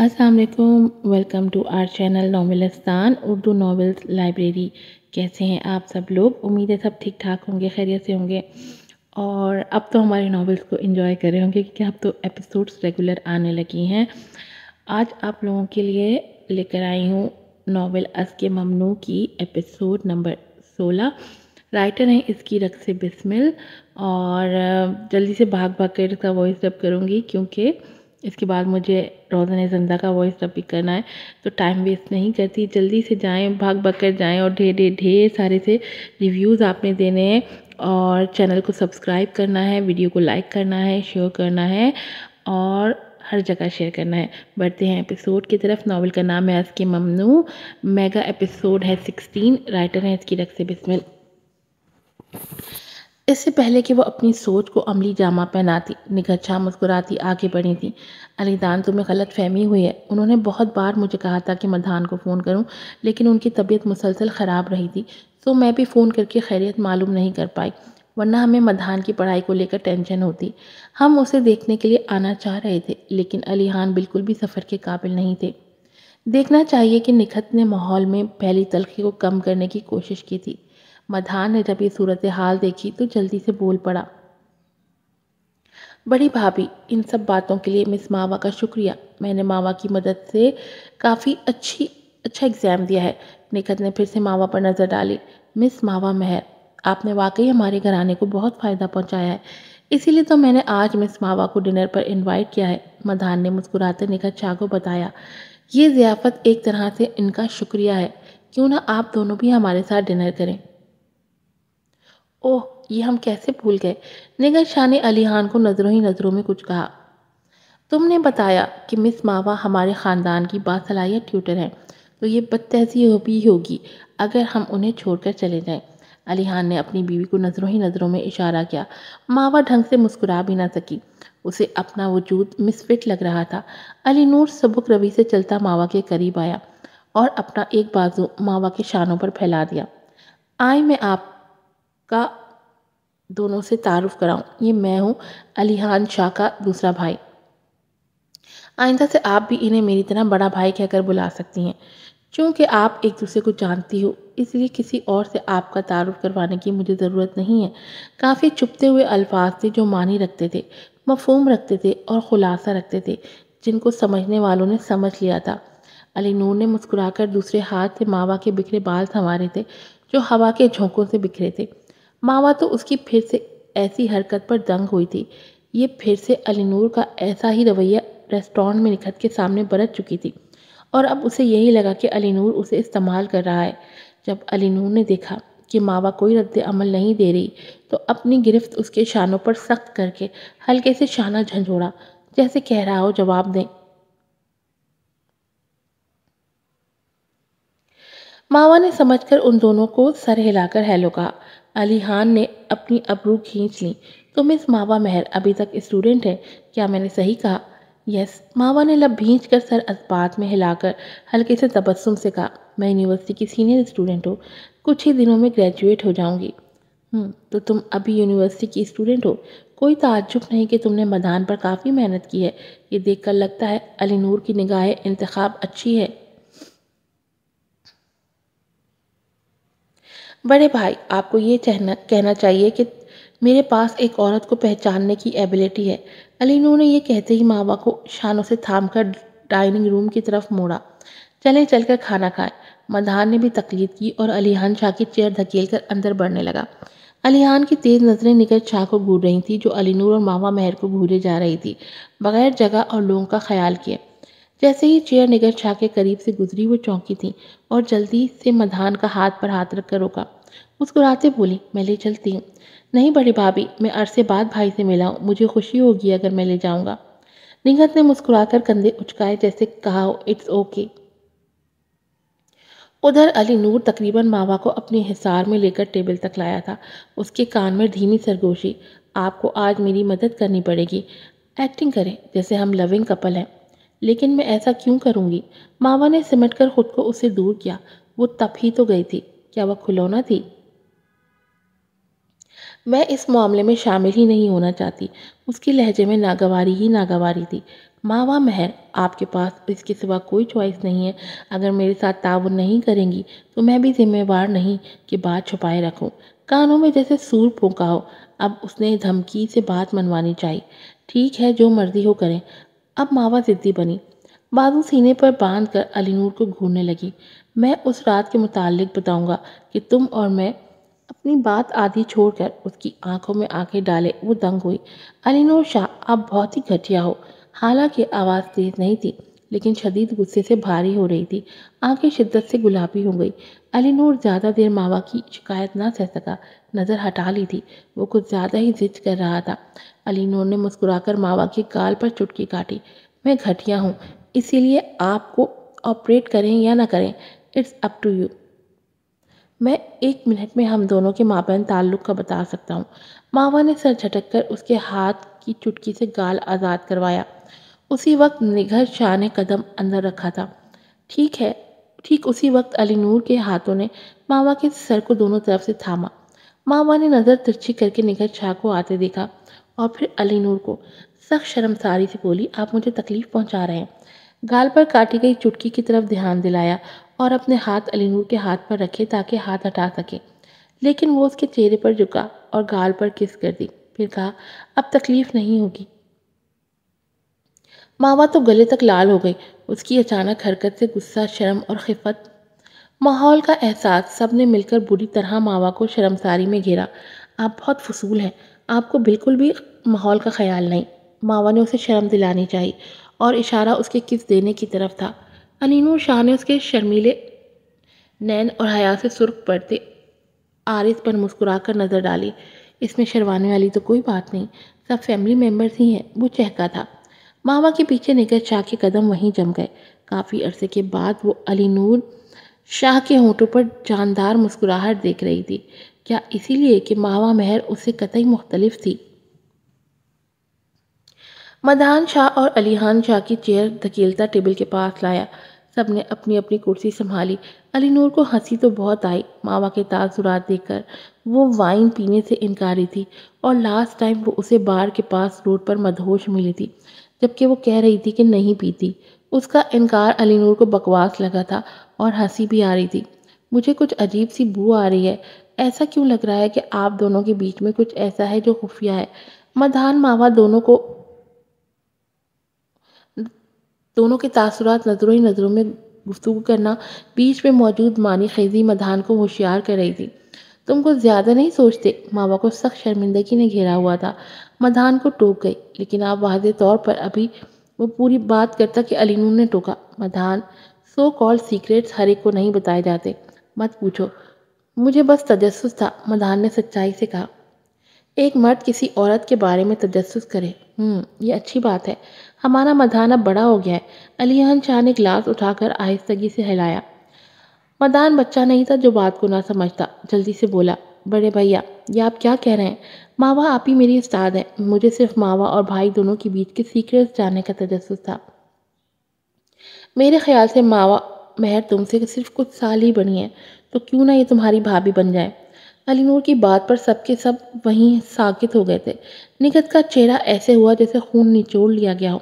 السلام علیکم، welcome to our channel Novelistan Urdu novels library. کیسے ہیں آپ سب لوگ؟ امید ہے سب ٹھیک ٹھاک ہوں گے، خیریت سے ہوں گے، اور اب تو ہمارے ناولز کو انجوائے کر رہے ہوں گے کیونکہ اب تو ایپیسوڈس ریگولر آنے لگی ہیں۔ آج آپ لوگوں کے لیے لے کر آئی ہوں ناول ازکِ ممنوع کی ایپیسوڈ نمبر 16۔ رائٹر ہیں اس کی رقص بسمل، اور جلدی سے بھاگ کر اس کا وائس ڈب کروں گی کیونکہ اس کے بعد مجھے روزن زندہ کا وائس ڈب بھی کرنا ہے، تو ٹائم ویسٹ نہیں کرتی، جلدی سے جائیں، بھاگ کر جائیں، اور ڈھیر سارے سے ریویوز آپ نے دینے ہیں، اور چینل کو سبسکرائب کرنا ہے، ویڈیو کو لائک کرنا ہے، شیئر کرنا ہے، اور ہر جگہ شیئر کرنا ہے۔ بڑھتے ہیں ایپیسوڈ کی طرف۔ ناول کا نام ہے ازکِ ممنوع، میگا ایپیسوڈ ہے 16۔ رائٹر ہیں اس کی رقص بسمل۔ اس سے پہلے کہ وہ اپنی سوچ کو عملی جامہ پہناتی، نگہت شاہ مسکراتی آگے بڑھی تھی۔ علی دان، تمہیں غلط فہمی ہوئی ہے۔ انہوں نے بہت بار مجھے کہا تھا کہ مدھان کو فون کروں، لیکن ان کی طبیعت مسلسل خراب رہی تھی، تو میں بھی فون کر کے خیریت معلوم نہیں کر پائی، ورنہ ہمیں مدھان کی پڑھائی کو لے کر ٹینشن ہوتی۔ ہم اسے دیکھنے کے لیے آنا چاہ رہے تھے، لیکن علی خان بالکل بھی سفر کے قابل نہیں تھے۔ دیکھنا چاہیے کہ نکھت نے ماحول میں پھیلی تلخی کو کم کرنے کی کوشش کی تھی۔ مدھان نے جب یہ صورتحال دیکھی تو جلدی سے بول پڑا، بڑی بھابھی، ان سب باتوں کے لیے مس ماوا کا شکریہ۔ میں نے ماوا کی مدد سے کافی اچھا ایگزام دیا ہے۔ نکھت نے پھر سے ماوا پر نظر ڈالی۔ مس ماوا مہر، آپ نے واقعی ہمارے گھرانے کو بہت فائدہ پہنچایا ہے، اسی لیے تو میں نے آج مس ماوا کو ڈنر پر انوائٹ کیا ہے۔ مدھان نے مسکراتے نکھت شاہ کو بتایا، یہ ضیافت ایک طرح سے ان کا شکریہ ہے، کیوں نہ آپ دونوں بھی ہمارے ساتھ ڈنر کریں؟ اوہ، یہ ہم کیسے بھول گئے۔ نگہت شاہ نے علی خان کو نظروں ہی نظروں میں کچھ کہا۔ تم نے بتایا کہ مس ماوا ہمارے خاندان کی باصلاحیت ٹیوٹر ہیں، تو یہ بد تہذیبی بھی ہوگی اگر ہم انہیں چھوڑ کر چلے جائیں۔ علی خان نے اپنی بیوی کو نظروں ہی نظروں میں اشارہ کیا۔ ماوا ڈھنگ سے مسکرا بھی نہ سکی، اسے اپنا وجود مسفٹ لگ رہا تھا۔ علی نور سبک روی سے چلتا ماوا کے قریب آیا اور اپنا ایک بازو ماوا کے شانوں پر پھیلا دیا۔ آئیں، میں آپ کا دونوں سے تعارف کراؤں، یہ میں ہوں علی خان شاہ کا دوسرا بھائی۔ آئندہ سے آپ بھی انہیں میری طرح بڑا بھائی کہہ کر بلا سکتی ہیں۔ چونکہ آپ ایک دوسرے کو جانتی ہو، اس لیے کسی اور سے آپ کا تعارف کروانے کی مجھے ضرورت نہیں ہے۔ کافی چپتے ہوئے الفاظ تھے جو معنی رکھتے تھے، مفہوم رکھتے تھے اور خلاصہ رکھتے تھے، جن کو سمجھنے والوں نے سمجھ لیا تھا۔ علی نور نے مسکرا کر دوسرے ہاتھ سے ماوا کے بکھرے بال تھما رہے تھے جو ہوا کے جھونکوں سے بکھرے تھے۔ ماوا تو اس کی پھر سے ایسی حرکت پر دنگ ہوئی تھی۔ یہ پھر سے علی نور کا ایسا ہی رویہ ریسٹورانٹ میں نکھت کے سامنے برت چکی تھی، اور اب اسے یہی لگا کہ علی نور اسے استعمال کر رہا ہے۔ جب علی نور نے دیکھا کہ ماوا کوئی رد عمل نہیں دے رہی، تو اپنی گرفت اس کے شانوں پر سخت کر کے ہلکے سے شانہ جھنجھوڑا، جیسے کہہ رہا ہو جواب دیں۔ ماوا نے سمجھ کر ان دونوں کو سر ہلا کر ہیلو کہا۔ علی خان نے اپنی ابرو کھینچ لی۔ تو مس ماوا مہر ابھی تک اسٹوڈنٹ ہے، کیا میں نے صحیح کہا؟ یس، ماوا نے لب بھینچ کر سر اسبات میں ہلا کر ہلکے سے تبسم سے کہا۔ میں یونیورسٹی کی سینئر اسٹوڈنٹ ہوں، کچھ ہی دنوں میں گریجویٹ ہو جاؤں گی۔ تو تم ابھی یونیورسٹی کی اسٹوڈنٹ ہو؟ کوئی تعجب نہیں کہ تم نے مدھان پر کافی محنت کی ہے، یہ دیکھ کر لگتا ہے علی نور کی نگاہ انتخاب اچھی ہے۔ بڑے بھائی، آپ کو یہ کہنا چاہیے کہ میرے پاس ایک عورت کو پہچاننے کی ایبیلٹی ہے۔ علی نور نے یہ کہتے ہی ماوا کو شانوں سے تھام کر ڈائننگ روم کی طرف موڑا۔ چلیں، چل کر کھانا کھائیں۔ مدھان نے بھی تقلید کی اور علی خان شاہ کی چیئر دھکیل کر اندر بڑھنے لگا۔ علی خان کی تیز نظریں نگہت شاہ کو گھور رہی تھیں جو علی نور اور ماوا مہر کو گھورے جا رہی تھی، بغیر جگہ اور لوگوں کا خیال کیے۔ جیسے ہی چیئر نگہت شاہ کے قریب سے گزری، وہ چونکی تھی اور جلدی سے مدھان کا ہاتھ پر ہاتھ رکھ کر روکا۔ مسکراتے بولی، میں لے چلتی ہوں۔ نہیں بڑی بھابھی، میں عرصے بعد بھائی سے ملا ہوں، مجھے خوشی ہوگی اگر میں لے جاؤں گا۔ نگہت نے مسکرا کر کندھے اچکائے جیسے کہا ہو اٹس اوکے۔ ادھر علی نور تقریباً ماوا کو اپنے حصار میں لے کر ٹیبل تک لایا تھا۔ اس کے کان میں دھیمی سرگوشی، آپ کو آج میری مدد کرنی پڑے گی، ایکٹنگ کریں جیسے ہم لونگ کپل ہیں۔ لیکن میں ایسا کیوں کروں گی؟ ماوا نے سمٹ کر خود کو اسے دور کیا۔ وہ تپ ہی تو گئی تھی، کیا وہ کھلونا تھی؟ میں اس معاملے میں شامل ہی نہیں ہونا چاہتی۔ اس کی لہجے میں ناگواری ہی ناگواری تھی۔ ماوا مہر، آپ کے پاس اس کے سوا کوئی چوائس نہیں ہے۔ اگر میرے ساتھ تعاون نہیں کریں گی تو میں بھی ذمہ وار نہیں کہ بات چھپائے رکھوں۔ کانوں میں جیسے سور پھونکا ہو۔ اب اس نے دھمکی سے بات منوانی چاہیے۔ ٹھیک ہے، جو مرضی ہو کریں۔ اب ماوا ضدی بنی، بازو سینے پر باندھ کر علی نور کو گھورنے لگی۔ میں اس رات کے متعلق بتاؤں گا کہ تم اور میں۔ اپنی بات آدھی چھوڑ کر اس کی آنکھوں میں آنکھیں ڈالے وہ دنگ ہوئی۔ علی نور شاہ، آپ بہت ہی گھٹیا ہو۔ حالانکہ آواز تیز نہیں تھی لیکن شدید غصے سے بھاری ہو رہی تھی۔ آنکھیں شدت سے گلابی ہو گئی۔ علی نور زیادہ دیر ماوا کی شکایت نہ سہ سکا، نظر ہٹا لی تھی۔ وہ کچھ زیادہ ہی ضد کر رہا تھا۔ علی نور نے مسکرا کر ماوا کے گال پر چٹکی کاٹی۔ میں گھٹیا ہوں، اسی لیے آپ کو آپریٹ کریں یا نہ کریں، اٹس اپ ٹو یو۔ میں 1 منٹ میں ہم دونوں کے مابین تعلق کا بتا سکتا ہوں۔ ماوا نے سر جھٹک کر اس کے ہاتھ کی چٹکی سے گال آزاد کروایا۔ اسی وقت نگہت شاہ نے قدم اندر رکھا تھا۔ ٹھیک ہے، ٹھیک اسی وقت علی نور کے ہاتھوں نے ماوا کے سر کو دونوں طرف سے تھاما۔ ماوا نے نظر ترچھی کر کے نگہت شاہ کو آتے دیکھا اور پھر علی نور کو۔ سخت شرمساری سے بولی، آپ مجھے تکلیف پہنچا رہے ہیں۔ گال پر کاٹی گئی چٹکی کی طرف دھیان دلایا اور اپنے ہاتھ علی نور کے ہاتھ پر رکھے تاکہ ہاتھ ہٹا سکے، لیکن وہ اس کے چہرے پر جھکا اور گال پر کس کر دی۔ پھر کہا، اب تکلیف نہیں ہوگی۔ ماوا تو گلے تک لال ہو گئی۔ اس کی اچانک حرکت سے غصہ، شرم اور خفت، ماحول کا احساس، سب نے مل کر بری طرح ماوا کو شرمساری میں گھیرا۔ آپ بہت فضول ہیں، آپ کو بالکل بھی ماحول کا خیال نہیں۔ ماوا نے اسے شرم دلانی چاہی اور اشارہ اس کے کس دینے کی طرف تھا۔ علی نور شاہ نے اس کے شرمیلے نین اور حیا سے سرخ پڑتے آرز پر مسکرا کر نظر ڈالی۔ اس میں شرمانے والی تو کوئی بات نہیں، سب فیملی ممبرز ہی ہیں، وہ چہکا تھا۔ ماوا کے پیچھے نگہت شاہ کے قدم وہیں جم گئے۔ کافی عرصے کے بعد وہ علی نور شاہ کے ہونٹوں پر جاندار مسکراہٹ دیکھ رہی تھی۔ کیا اسی لیے کہ ماوا مہر اس سے قطعی مختلف تھی؟ مدحان شاہ اور علی خان شاہ کی چیئر دھکیلتا ٹیبل کے پاس لایا۔ سب نے اپنی اپنی کرسی سنبھالی۔ علی نور کو ہنسی تو بہت آئی ماوا کے تاثرات دیکھ کر۔ وہ وائن پینے سے انکاری تھی اور لاسٹ ٹائم وہ اسے بار کے پاس روڈ پر مدہوش ملی تھی جبکہ وہ کہہ رہی تھی کہ نہیں پیتی۔ اس کا انکار علی نور کو بکواس لگا تھا اور ہنسی بھی آ رہی تھی۔ مجھے کچھ عجیب سی بو آ رہی ہے۔ ایسا کیوں لگ رہا ہے کہ آپ دونوں کے بیچ میں کچھ ایسا ہے جو خفیہ ہے؟ مدحان ماوا دونوں کے تاثرات نظروں ہی نظروں میں گفتگو کرنا بیچ میں موجود معنی خیزی مدحان کو ہوشیار کر رہی تھی۔ تم کو زیادہ نہیں سوچتے؟ ماوا کو سخت شرمندگی نے گھیرا ہوا تھا۔ مدحان کو ٹوک گئی لیکن آپ واضح طور پر ابھی وہ پوری بات کرتا کہ علی نور نے ٹوکا، مدحان، سو کالڈ سیکریٹس ہر ایک کو نہیں بتائے جاتے، مت پوچھو۔ مجھے بس تجسس تھا، مدحان نے سچائی سے کہا۔ ایک مرد کسی عورت کے بارے میں تجسس کرے، یہ اچھی بات ہے۔ ہمارا مدحان اب بڑا ہو گیا ہے۔ علی خان شاہ نے گلاس اٹھا کر آہستگی سے ہلایا۔ مدحان بچہ نہیں تھا جو بات کو نہ سمجھتا، جلدی سے بولا، بڑے بھیا، یہ آپ کیا کہہ رہے ہیں؟ ماوا، آپ ہی میری استاد ہیں، مجھے صرف ماوا اور بھائی دونوں کے بیچ کے سیکریٹس جاننے کا تجسس تھا۔ میرے خیال سے ماوا مہر تم سے صرف کچھ سال ہی بڑی ہیں، تو کیوں نہ یہ تمہاری بھابھی بن جائے؟ علی نور کی بات پر سب کے سب وہیں ساکت ہو گئے تھے۔ نگہت کا چہرہ ایسے ہوا جیسے خون نچوڑ لیا گیا ہو۔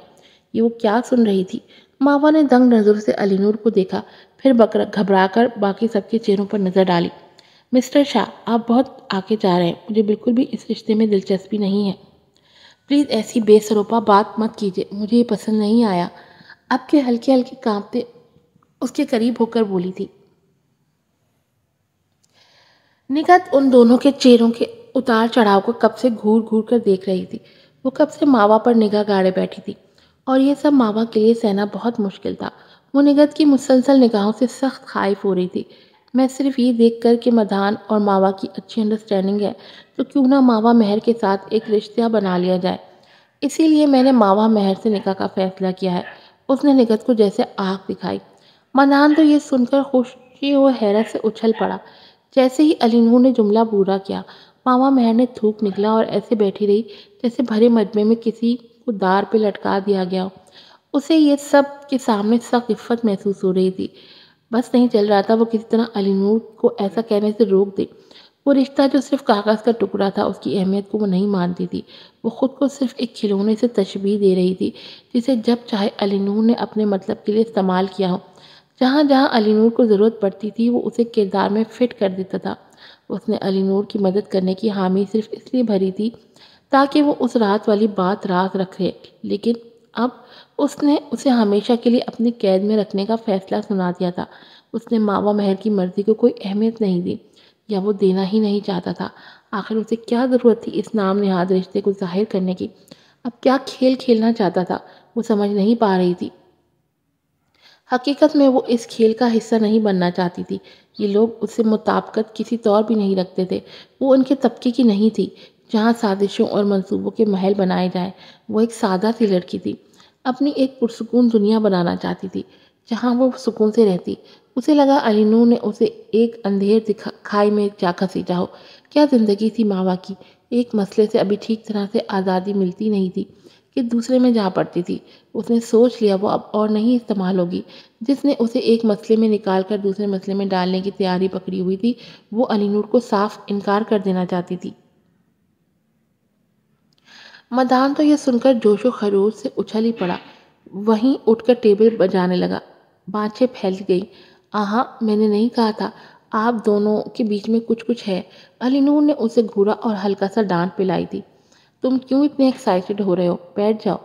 یہ وہ کیا سن رہی تھی؟ ماوا نے دنگ نظر سے علی نور کو دیکھا، پھر گھبرا کر باقی سب کے چہروں پر نظر ڈالی۔ مسٹر شاہ، آپ بہت آگے جا رہے ہیں، مجھے بالکل بھی اس رشتے میں دلچسپی نہیں ہے۔ پلیز ایسی بے سروپا بات مت کیجیے، مجھے یہ پسند نہیں آیا۔ اب کے ہلکے ہلکے کانپتے اس کے قریب ہو کر بولی تھی۔ نگہت ان دونوں کے چہروں کے اتار چڑھاؤ کو کب سے گھور گھور کر دیکھ رہی تھی۔ وہ کب سے ماوا پر نگاہ گاڑے بیٹھی تھی اور یہ سب ماوا کے لیے سہنا بہت مشکل تھا۔ وہ نگہت کی مسلسل نگاہوں سے سخت خائف ہو رہی تھی۔ میں صرف یہ دیکھ کر کہ مدحان اور ماوا کی اچھی انڈرسٹینڈنگ ہے تو کیوں نہ ماوا مہر کے ساتھ ایک رشتہ بنا لیا جائے، اسی لیے میں نے ماوا مہر سے نکاح کا فیصلہ کیا ہے۔ اس نے نگہت کو جیسے آنکھ دکھائی۔ مدحان تو یہ سن کر خوشی و حیرت سے اچھل پڑا۔ جیسے ہی علی نور نے جملہ پورا کیا، ماوا مہر نے تھوک نکلا اور ایسے بیٹھی رہی جیسے بھرے مجمع میں کسی کو دار پہ لٹکا دیا گیا ہو۔ اسے یہ سب کے سامنے سخت عفت محسوس ہو رہی تھی۔ بس نہیں چل رہا تھا وہ کسی طرح علی نور کو ایسا کہنے سے روک دے۔ وہ رشتہ جو صرف کاغذ کا ٹکڑا تھا، اس کی اہمیت کو وہ نہیں مانتی تھی۔ وہ خود کو صرف ایک کھلونے سے تشبیہ دے رہی تھی، جسے جب چاہے علی نور نے اپنے مطلب کے لیے استعمال کیا ہو۔ جہاں جہاں علی نور کو ضرورت پڑتی تھی، وہ اسے کردار میں فٹ کر دیتا تھا۔ اس نے علی نور کی مدد کرنے کی حامی صرف اس لیے بھری تھی تاکہ وہ اس رات والی بات راز رکھے، لیکن اب اس نے اسے ہمیشہ کے لیے اپنی قید میں رکھنے کا فیصلہ سنا دیا تھا۔ اس نے ماوا مہر کی مرضی کو کوئی اہمیت نہیں دی، یا وہ دینا ہی نہیں چاہتا تھا۔ آخر اسے کیا ضرورت تھی اس نام نہاد رشتے کو ظاہر کرنے کی؟ اب کیا کھیل کھیلنا چاہتا تھا، وہ سمجھ نہیں پا رہی تھی۔ حقیقت میں وہ اس کھیل کا حصہ نہیں بننا چاہتی تھی۔ یہ لوگ اس سے مطابقت کسی طور بھی نہیں رکھتے تھے۔ وہ ان کے طبقے کی نہیں تھی جہاں سازشوں اور منصوبوں کے محل بنائے جائیں۔ وہ ایک سادہ سی لڑکی تھی، اپنی ایک پرسکون دنیا بنانا چاہتی تھی جہاں وہ سکون سے رہتی۔ اسے لگا علی نور نے اسے ایک اندھیر کھائی میں جا گھسیٹا ہو۔ کیا زندگی تھی ماوا کی! ایک مسئلے سے ابھی ٹھیک طرح سے آزادی ملتی نہیں تھی کہ دوسرے میں جا پڑتی تھی۔ اس نے سوچ لیا وہ اب اور نہیں استعمال ہوگی۔ جس نے اسے ایک مسئلے میں نکال کر دوسرے مسئلے میں ڈالنے کی تیاری پکڑی ہوئی تھی، وہ علی نور کو صاف انکار کر دینا چاہتی تھی۔ مدان تو یہ سن کر جوش و خروش سے اچھل ہی پڑا، وہیں اٹھ کر ٹیبل بجانے لگا۔ بانچیں پھیل گئی۔ آہا، میں نے نہیں کہا تھا آپ دونوں کے بیچ میں کچھ ہے؟ علی نور نے اسے گھورا اور ہلکا سا ڈانٹ پلائی تھی۔ تم کیوں اتنے ایکسائٹڈ ہو رہے ہو؟ بیٹھ جاؤ۔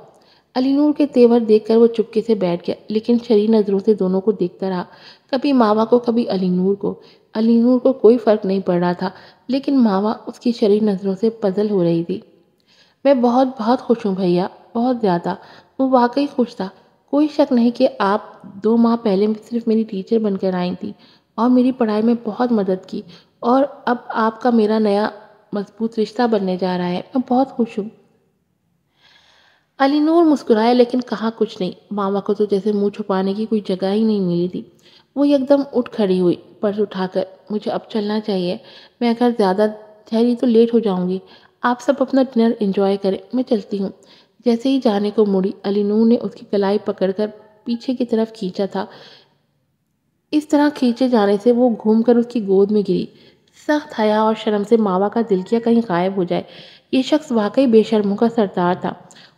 علی نور کے تیور دیکھ کر وہ چپکے سے بیٹھ گیا، لیکن شریر نظروں سے دونوں کو دیکھتا رہا، کبھی ماوا کو کبھی علی نور کو۔ علی نور کو کوئی فرق نہیں پڑ رہا تھا، لیکن ماوا اس کی شریر نظروں سے پزل ہو رہی تھی۔ میں بہت بہت خوش ہوں بھیا، بہت زیادہ۔ وہ واقعی خوش تھا۔ کوئی شک نہیں کہ آپ 2 ماہ پہلے صرف میری ٹیچر بن کر آئی تھی اور میری پڑھائی میں بہت مدد کی، اور اب آپ کا میرا نیا مضبوط رشتہ بننے جا رہا ہے۔ میں بہت خوش ہوں۔ علی نور مسکرایا لیکن کہا کچھ نہیں۔ ماما کو تو جیسے منہ چھپانے کی کوئی جگہ ہی نہیں ملی تھی۔ وہ یکدم اٹھ کھڑی ہوئی، پرس اٹھا کر۔ مجھے اب چلنا چاہیے، میں اگر زیادہ ٹھہری تو لیٹ ہو جاؤں گی۔ آپ سب اپنا ڈنر انجوائے کریں، میں چلتی ہوں۔ جیسے ہی جانے کو مڑی، علی نور نے اس کی کلائی پکڑ کر پیچھے کی طرف کھینچا تھا۔ اس طرح کھینچے جانے سے وہ گھوم کر اس کی گود میں گری۔ سخت حیا اور شرم سے ماوا کا دل کیا کہیں غائب ہو جائے۔ یہ شخص واقعی بے شرموں کا سردار تھا۔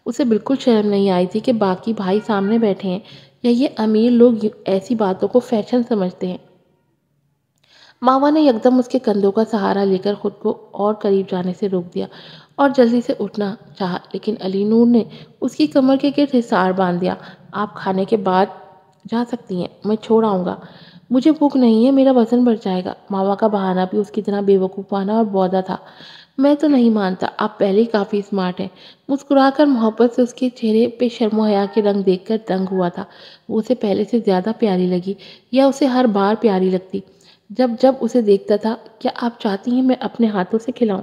اسے بالکل شرم نہیں آئی تھی کہ باقی بھائی سامنے بیٹھے ہیں، یا یہ امیر لوگ ایسی باتوں کو فیشن سمجھتے ہیں۔ ماوا نے یکدم اس کے کندھوں کا سہارا لے کر خود کو اور قریب جانے سے روک دیا اور جلدی سے اٹھنا چاہا، لیکن علی نور نے اس کی کمر کے گرد حصار باندھ دیا۔ آپ کھانے کے بعد جا سکتی ہیں، میں چھوڑ آؤں گا۔ مجھے بھوک نہیں ہے، میرا وزن بڑھ جائے گا۔ ماوا کا بہانہ بھی اس کی طرح بے وقوفانہ اور بودا تھا۔ میں تو نہیں مانتا، آپ پہلے ہی کافی اسمارٹ ہیں۔ مسکرا کر محبت سے اس کے چہرے پہ شرم و حیا کے رنگ دیکھ کر دنگ ہوا تھا۔ وہ اسے پہلے سے زیادہ پیاری لگی، یا اسے ہر بار پیاری لگتی جب جب اسے دیکھتا تھا۔ کیا آپ چاہتی ہیں میں اپنے ہاتھوں سے کھلاؤں؟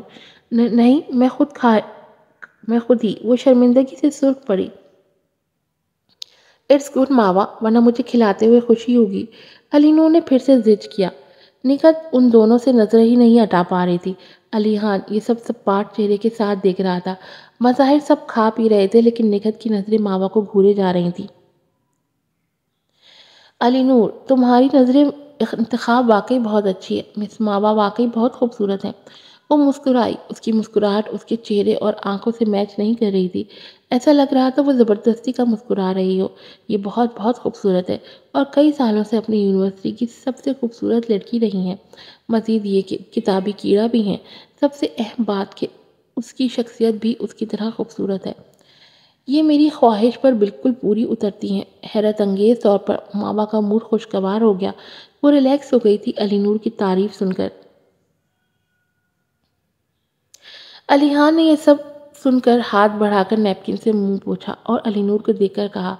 نہیں، میں خود ہی۔ وہ شرمندگی سے سرخ پڑی۔ اٹس گڈ ماوا، ورنہ مجھے کھلاتے ہوئے خوشی ہوگی۔ علی نور نے پھر سے ضد کیا۔ نکھت ان دونوں سے نظر ہی نہیں ہٹا پا رہی تھی۔ علی خان یہ سب پاٹ چہرے کے ساتھ دیکھ رہا تھا۔ مظاہر سب کھا پی رہے تھے، لیکن نکھت کی نظریں ماوا کو گھورے جا رہی تھیں۔ علی نور، تمہاری نظریں انتخاب واقعی بہت اچھی ہے۔ مس ماوا واقعی بہت خوبصورت ہیں۔ وہ مسکرائی۔ اس کی مسکراہٹ اس کے چہرے اور آنکھوں سے میچ نہیں کر رہی تھی۔ ایسا لگ رہا تھا وہ زبردستی کا مسکرا رہی ہو۔ یہ بہت بہت خوبصورت ہے، اور کئی سالوں سے اپنی یونیورسٹی کی سب سے خوبصورت لڑکی رہی ہیں۔ مزید یہ کہ کتابی کیڑا بھی ہیں۔ سب سے اہم بات کہ اس کی شخصیت بھی اس کی طرح خوبصورت ہے۔ یہ میری خواہش پر بالکل پوری اترتی ہیں۔ حیرت انگیز طور پر ماوا کا موڈ خوشگوار ہو گیا۔ وہ ریلیکس ہو گئی تھی علی نور کی تعریف سن کر۔ علی خان نے یہ سب سن کر ہاتھ بڑھا کر نیپکن سے منہ پوچھا اور علی نور کو دیکھ کر کہا،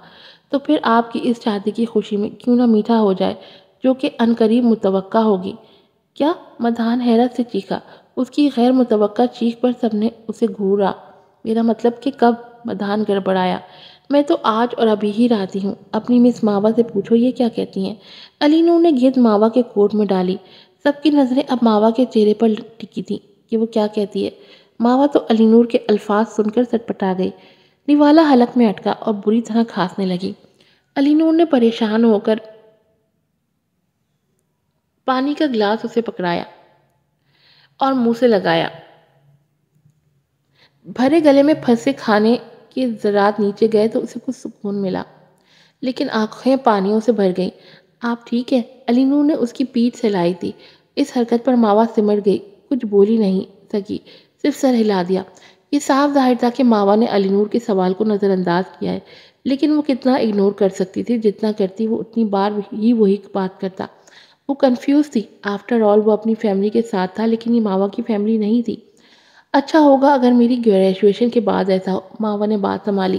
تو پھر آپ کی اس شادی کی خوشی میں کیوں نہ میٹھا ہو جائے، جو کہ عنقریب متوقع ہوگی۔ کیا؟ مدان حیرت سے چیخا۔ اس کی غیر متوقع چیخ پر سب نے اسے گھورا۔ میرا مطلب کہ کب؟ مدان گڑبڑایا۔ میں تو آج اور ابھی ہی راضی ہوں۔ اپنی مس ماوا سے پوچھو یہ کیا کہتی ہیں۔ علی نور نے گرد ماوا کے کوٹ میں ڈالی۔ سب کی نظریں اب ماوا کے چہرے پر ٹکی تھیں کہ وہ کیا کہتی ہے۔ ماوا تو علی نور کے الفاظ سن کر سٹپٹا گئی۔ نوالا حلق میں اٹکا اور بری طرح کھانسنے لگی۔ علی نور نے پریشان ہو کر پانی کا گلاس اسے پکڑایا۔ اور منہ سے لگایا۔ بھرے گلے میں پھنسے کھانے کے ذرات نیچے گئے تو اسے کچھ سکون ملا، لیکن آنکھیں پانیوں سے بھر گئیں۔ آپ ٹھیک ہے؟ علی نور نے اس کی پیٹھ سہلائی تھی۔ اس حرکت پر ماوا سمٹ گئی، کچھ بولی نہیں سکی، صرف سر ہلا دیا۔ یہ صاف ظاہر تھا کہ ماوا نے علی نور کے سوال کو نظر انداز کیا ہے، لیکن وہ کتنا اگنور کر سکتی تھی؟ جتنا کرتی وہ اتنی بار ہی وہی بات کرتا۔ وہ کنفیوز تھی۔ آفٹر آل وہ اپنی فیملی کے ساتھ تھا، لیکن یہ ماوا کی فیملی نہیں تھی۔ اچھا ہوگا اگر میری گریجویشن کے بعد ایسا ہو، ماوا نے بات سنبھالی۔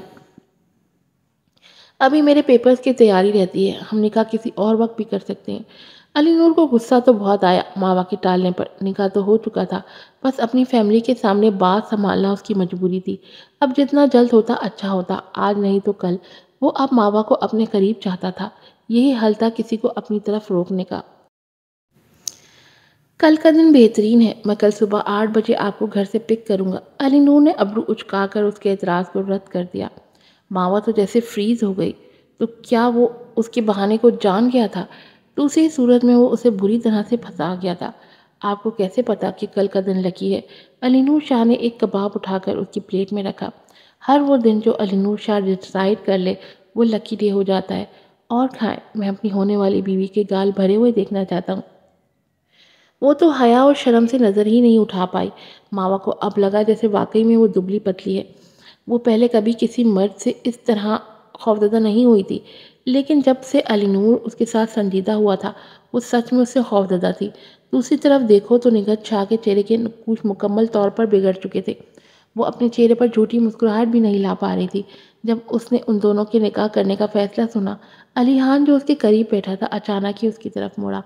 ابھی میرے پیپرز کی تیاری رہتی ہے، ہم نکاح کسی اور وقت بھی کر سکتے ہیں۔ علی نور کو غصہ تو بہت آیا ماوا کے ٹالنے پر۔ نکاح تو ہو چکا تھا، بس اپنی فیملی کے سامنے بات سنبھالنا اس کی مجبوری تھی۔ اب جتنا جلد ہوتا اچھا ہوتا، آج نہیں تو کل۔ وہ اب ماوا کو اپنے قریب چاہتا تھا، یہی حل تھا کسی کو اپنی طرف روکنے کا۔ کل کا دن بہترین ہے، میں کل صبح 8 بجے آپ کو گھر سے پک کروں گا۔ علی نور نے ابرو اچکا کر اس کے اعتراض کو رد کر دیا۔ ماوا تو جیسے فریز ہو گئی۔ تو کیا وہ اس کے بہانے کو جان گیا تھا؟ دوسری صورت میں وہ اسے بری طرح سے پھنسا گیا تھا۔ آپ کو کیسے پتا کہ کل کا دن لکی ہے؟ علی نور شاہ نے ایک کباب اٹھا کر اس کی پلیٹ میں رکھا۔ ہر وہ دن جو علی نور شاہ ڈیسائیڈ کر لے وہ لکی ڈے ہو جاتا ہے۔ اور کھائیں، میں اپنی ہونے والی بیوی کے گال بھرے ہوئے دیکھنا چاہتا ہوں۔ وہ تو حیا اور شرم سے نظر ہی نہیں اٹھا پائی۔ ماوا کو اب لگا جیسے واقعی میں وہ دبلی پتلی ہے۔ وہ پہلے کبھی کسی مرد سے اس طرح خوفزدہ نہیں ہوئی تھی، لیکن جب سے علی نور اس کے ساتھ سنجیدہ ہوا تھا وہ سچ میں اس سے خوفزدہ تھی۔ دوسری طرف دیکھو تو نگہت شاہ کے چہرے کے نقوش مکمل طور پر بگڑ چکے تھے۔ وہ اپنے چہرے پر جھوٹی مسکراہٹ بھی نہیں لا پا رہی تھی۔ جب اس نے ان دونوں کے نکاح کرنے کا فیصلہ سنا، علی خان جو اس کے قریب بیٹھا تھا اچانک ہی اس کی طرف مڑا۔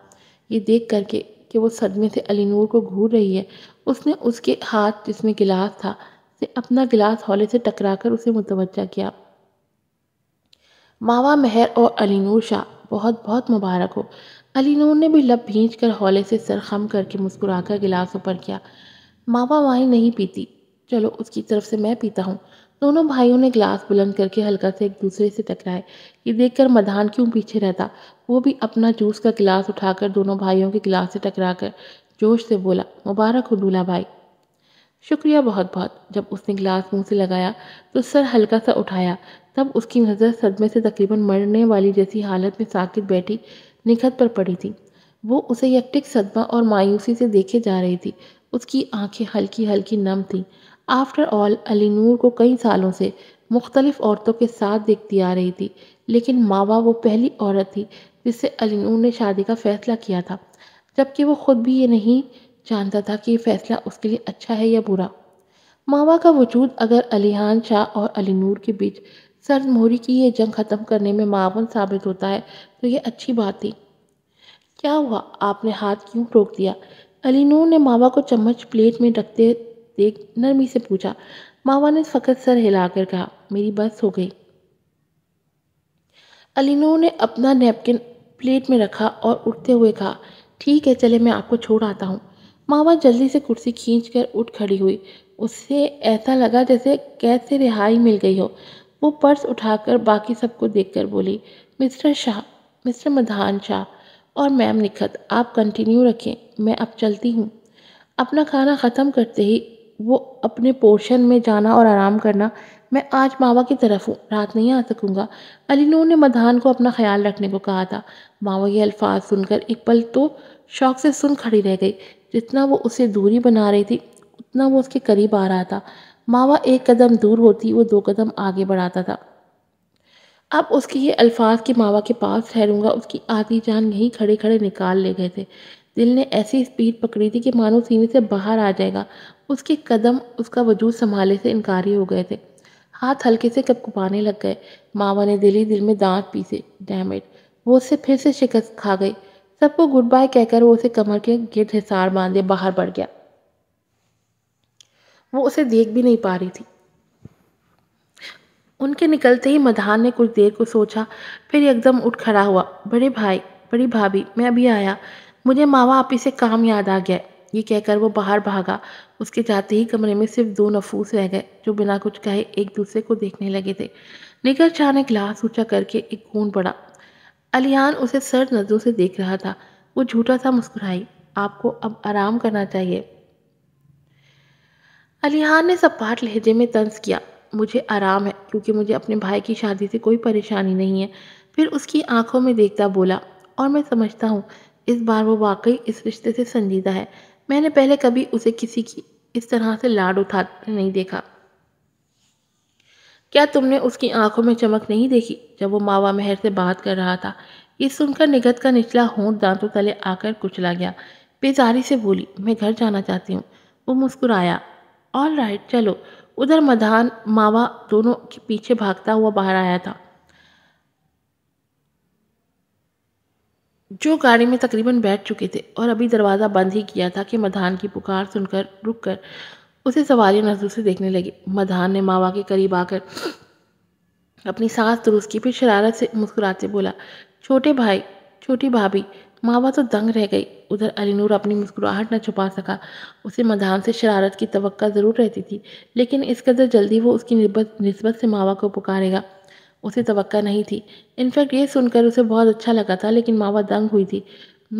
یہ دیکھ کر کے کہ وہ صدمے سے علی نور کو گھور رہی ہے، اس نے اس کے ہاتھ جس میں گلاس تھا سے اپنا گلاس ہولے سے ٹکرا کر اسے متوجہ کیا۔ ماوا مہر اور علی نور شاہ بہت بہت مبارک ہو۔ علی نور نے بھی لب بھینچ کر ہولے سے سر خم کر کے مسکرا کر گلاس اوپر کیا۔ ماوا وائن نہیں پیتی، چلو اس کی طرف سے میں پیتا ہوں۔ دونوں بھائیوں نے گلاس بلند کر کے ہلکا سے ایک دوسرے سے ٹکرائے۔ یہ دیکھ کر مدھان کیوں پیچھے رہتا؟ وہ بھی اپنا جوس کا گلاس اٹھا کر دونوں بھائیوں کے گلاس سے ٹکرا کر جوش سے بولا، مبارک ہو دولہا بھائی۔ شکریہ بہت بہت۔ جب اس نے گلاس منہ سے لگایا تو سر ہلکا سا اٹھایا، تب اس کی نظر صدمے سے تقریباً مرنے والی جیسی حالت میں ساکت بیٹھی نکہت پر پڑی تھی۔ وہ اسے یکٹک صدمہ اور مایوسی سے دیکھے جا رہی تھی۔ اس کی آنکھیں ہلکی ہلکی نم تھیں۔ آفٹر آل علی نور کو کئی سالوں سے مختلف عورتوں کے ساتھ دیکھتی آ رہی تھی، لیکن ماوا وہ پہلی عورت تھی جس سے علی نور نے شادی کا فیصلہ کیا تھا، جبکہ وہ خود بھی یہ نہیں جانتا تھا کہ یہ فیصلہ اس کے لیے اچھا ہے یا برا۔ ماوا کا وجود اگر علی خان شاہ اور علی نور کے بیچ سرد مہری کی یہ جنگ ختم کرنے میں معاون ثابت ہوتا ہے تو یہ اچھی بات تھی۔ کیا ہوا؟ آپ نے ہاتھ کیوں روک دیا؟ علی نور نے ماوا کو چمچ پلیٹ میں رکھتے دیکھ نرمی سے پوچھا۔ ماوا نے فقط سر ہلا کر کہا، میری بس ہو گئی۔ علی نور نے اپنا نیپکن پلیٹ میں رکھا اور اٹھتے ہوئے کہا، ٹھیک ہے چلے میں آپ کو چھوڑ آتا ہوں۔ ماوا جلدی سے کرسی کھینچ کر اٹھ کھڑی ہوئی۔ اسے ایسا لگا جیسے قید سے رہائی مل گئی ہو۔ وہ پرس اٹھا کر باقی سب کو دیکھ کر بولی، مسٹر شاہ، مسٹر مدھان شاہ اور میم نکہت، آپ کنٹینیو رکھیں، میں اب چلتی ہوں۔ اپنا کھانا ختم کرتے ہی وہ اپنے پورشن میں جانا اور آرام کرنا۔ میں آج ماوا کی طرف ہوں، رات نہیں آ سکوں گا۔ علی نور نے مدھان کو اپنا خیال رکھنے کو کہا تھا۔ ماوا یہ الفاظ سن کر ایک پل تو شوق سے سن کھڑی رہ گئی۔ جتنا وہ اسے دوری بنا رہی تھی اتنا وہ اس کے قریب آ رہا تھا۔ ماوا ایک قدم دور ہوتی وہ 2 قدم آگے بڑھاتا تھا۔ اب اس کے یہ الفاظ کہ ماوا کے پاس ٹھہروں گا اس کی آدھی جان یہیں کھڑے کھڑے نکال لے گئے تھے۔ دل نے ایسی اسپیڈ پکڑی تھی کہ مانو سینے سے باہر آ جائے گا۔ اس کے قدم اس کا وجود سنبھالے سے انکاری ہو گئے تھے۔ ہاتھ ہلکے سے کپکپانے لگ گئے۔ ماوا نے دل ہی دل میں دانت پیسے، ڈیم اٹ، وہ اس سے پھر سے شکست کھا گئی۔ سب کو گڈ بائی کہہ کر وہ اسے کمر کے گرد حصار باندھے باہر بڑھ گیا۔ وہ اسے دیکھ بھی نہیں پا رہی تھی۔ ان کے نکلتے ہی مدھان نے کچھ دیر کو سوچا، پھر یکدم اٹھ کھڑا ہوا، بڑے بھائی، بڑی بھابھی، میں ابھی آیا، مجھے ماوا آپی سے کام یاد آ گیا۔ یہ کہہ کر وہ باہر بھاگا۔ اس کے جاتے ہی کمرے میں صرف 2 نفوس رہ گئے جو بنا کچھ کہے ایک دوسرے کو دیکھنے لگے تھے۔ نگہت شاہ نے گلاس اونچا کر کے ایک گھونٹ پڑا۔ علی خان اسے سرد نظروں سے دیکھ رہا تھا۔ وہ جھوٹا سا مسکرائی، آپ کو اب آرام کرنا چاہیے۔ علیحان نے سپاٹ لہجے میں طنز کیا۔ مجھے آرام ہے کیونکہ مجھے اپنے بھائی کی شادی سے کوئی پریشانی نہیں ہے۔ پھر اس کی آنکھوں میں دیکھتا بولا، اور میں سمجھتا ہوں اس بار وہ واقعی اس رشتے سے سنجیدہ ہے۔ میں نے پہلے کبھی اسے کسی کی اس طرح سے لاڈ اٹھاتے نہیں دیکھا۔ کیا تم نے اس کی آنکھوں میں چمک نہیں دیکھی جب وہ ماوا مہر سے بات کر رہا تھا؟ یہ سن کر نگہت کا نچلا ہونٹ دانتوں تلے آ کر کچلا گیا۔ بیزاری سے بولی، میں گھر جانا چاہتی ہوں۔ وہ مسکرایا، آل رائٹ چلو۔ ادھر مدھان ماوا دونوں کے پیچھے بھاگتا ہوا باہر آیا تھا، جو گاڑی میں تقریباً بیٹھ چکے تھے اور ابھی دروازہ بند ہی کیا تھا کہ مدھان کی پکار سن کر رک کر اسے سوالیہ نظروں سے دیکھنے لگے۔ مدھان نے ماوا کے قریب آ کر اپنی سانس درست کی، پھر شرارت سے مسکراتے بولا، چھوٹے بھائی، چھوٹی بھابھی۔ ماوا تو دنگ رہ گئی۔ ادھر علی نور اپنی مسکراہٹ نہ چھپا سکا۔ اسے مدھان سے شرارت کی توقع ضرور رہتی تھی، لیکن اس قدر جلدی وہ اس کی نسبت سے ماوا کو پکارے گا اسے توقع نہیں تھی۔ انفیکٹ یہ سن کر اسے بہت اچھا لگا تھا، لیکن ماوا دنگ ہوئی تھی۔